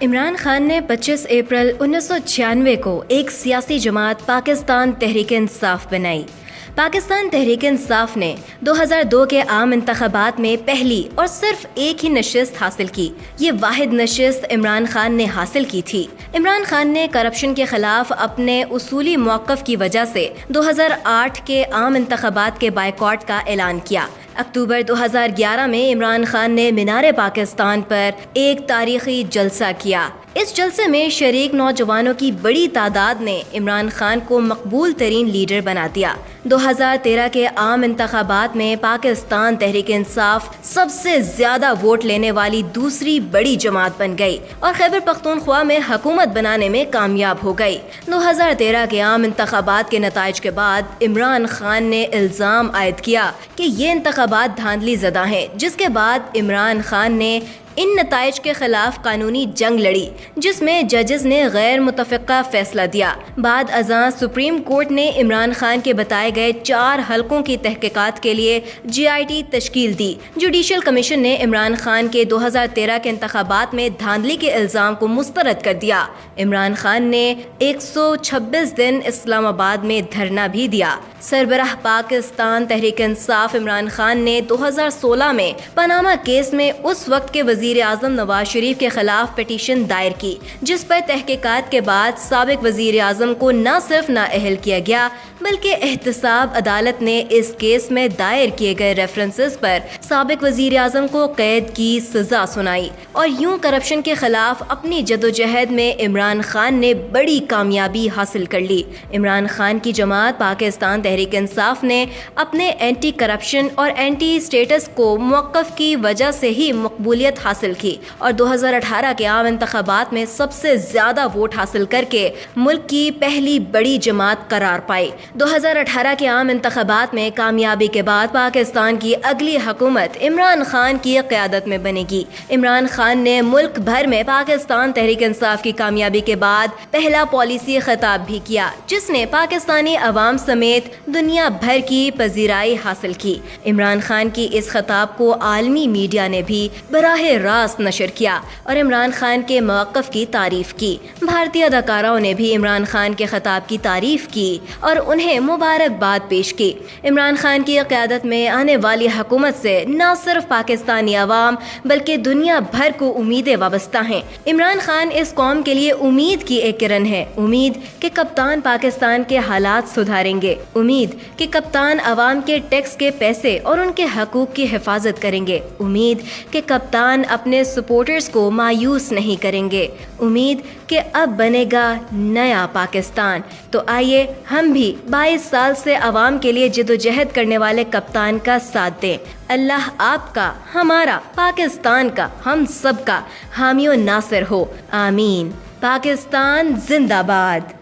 عمران خان نے 25 اپریل 1996 کو ایک سیاسی جماعت پاکستان تحریک انصاف بنائی۔ پاکستان تحریک انصاف نے 2002 کے عام انتخابات میں پہلی اور صرف ایک ہی نشست حاصل کی۔ یہ واحد نشست عمران خان نے حاصل کی تھی۔ عمران خان نے کرپشن کے خلاف اپنے اصولی موقف کی وجہ سے 2008 کے عام انتخابات کے بائیکاٹ کا اعلان کیا۔ اکتوبر 2011 میں عمران خان نے مینار پاکستان پر ایک تاریخی جلسہ کیا۔ اس جلسے میں شریک نوجوانوں کی بڑی تعداد نے عمران خان کو مقبول ترین لیڈر بنا دیا۔ 2013 کے عام انتخابات میں پاکستان تحریک انصاف سب سے زیادہ ووٹ لینے والی دوسری بڑی جماعت بن گئی اور خیبر پختونخوا میں حکومت بنانے میں کامیاب ہو گئی۔ 2013 کے عام انتخابات کے نتائج کے بعد عمران خان نے الزام عائد کیا کہ یہ انتخابات دھاندلی زدہ ہیں، جس کے بعد عمران خان نے ان نتائج کے خلاف قانونی جنگ لڑی، جس میں ججز نے غیر متفقہ فیصلہ دیا۔ بعد ازاں سپریم کورٹ نے عمران خان کے بتائے گئے 4 حلقوں کی تحقیقات کے لیے GIT تشکیل دی۔ جوڈیشل کمیشن نے عمران خان کے 2013 کے انتخابات میں دھاندلی کے الزام کو مسترد کر دیا۔ عمران خان نے 126 دن اسلام آباد میں دھرنا بھی دیا۔ سربراہ پاکستان تحریک انصاف عمران خان نے 2016 میں پاناما کیس میں اس وقت کے وزیر اعظم نواز شریف کے خلاف پٹیشن دائر کی، جس پر تحقیقات کے بعد سابق وزیر اعظم کو نہ صرف نااہل کیا گیا بلکہ احتساب عدالت نے اس کیس میں دائر کیے گئے ریفرنسز پر سابق وزیر اعظم کو قید کی سزا سنائی، اور یوں کرپشن کے خلاف اپنی جدوجہد میں عمران خان نے بڑی کامیابی حاصل کر لی۔ عمران خان کی جماعت پاکستان تحریک انصاف نے اپنے اینٹی کرپشن اور اینٹی اسٹیٹس کو موقف کی وجہ سے ہی مقبولیت حاصل کی اور 2018 کے عام انتخابات میں سب سے زیادہ ووٹ حاصل کر کے ملک کی پہلی بڑی جماعت قرار پائی۔ 2018 کے عام انتخابات میں کامیابی کے بعد پاکستان کی اگلی حکومت عمران خان کی قیادت میں بنے گی۔ عمران خان نے ملک بھر میں پاکستان تحریک انصاف کی کامیابی کے بعد پہلا پالیسی خطاب بھی کیا، جس نے پاکستانی عوام سمیت دنیا بھر کی پذیرائی حاصل کی۔ عمران خان کی اس خطاب کو عالمی میڈیا نے بھی براہ راست نشر کیا اور عمران خان کے موقف کی تعریف کی۔ بھارتی اداکاراؤں نے بھی عمران خان کے خطاب کی تعریف کی اور انہیں مبارکباد پیش کی۔ عمران خان کی قیادت میں آنے والی حکومت سے نہ صرف پاکستانی عوام بلکہ دنیا بھر کو امیدیں وابستہ ہیں۔ عمران خان اس قوم کے لیے امید کی ایک کرن ہے، امید کہ کپتان پاکستان کے حالات سدھاریں گے، امید کہ کپتان عوام کے ٹیکس کے پیسے اور ان کے حقوق کی حفاظت کریں گے، امید کہ کپتان اپنے سپورٹرز کو مایوس نہیں کریں گے، امید کہ اب بنے گا نیا پاکستان۔ تو آئیے ہم بھی 22 سال سے عوام کے لیے جدوجہد کرنے والے کپتان کا ساتھ دیں۔ اللہ آپ کا، ہمارا، پاکستان کا، ہم سب کا حامی و ناصر ہو، آمین۔ پاکستان زندہ باد۔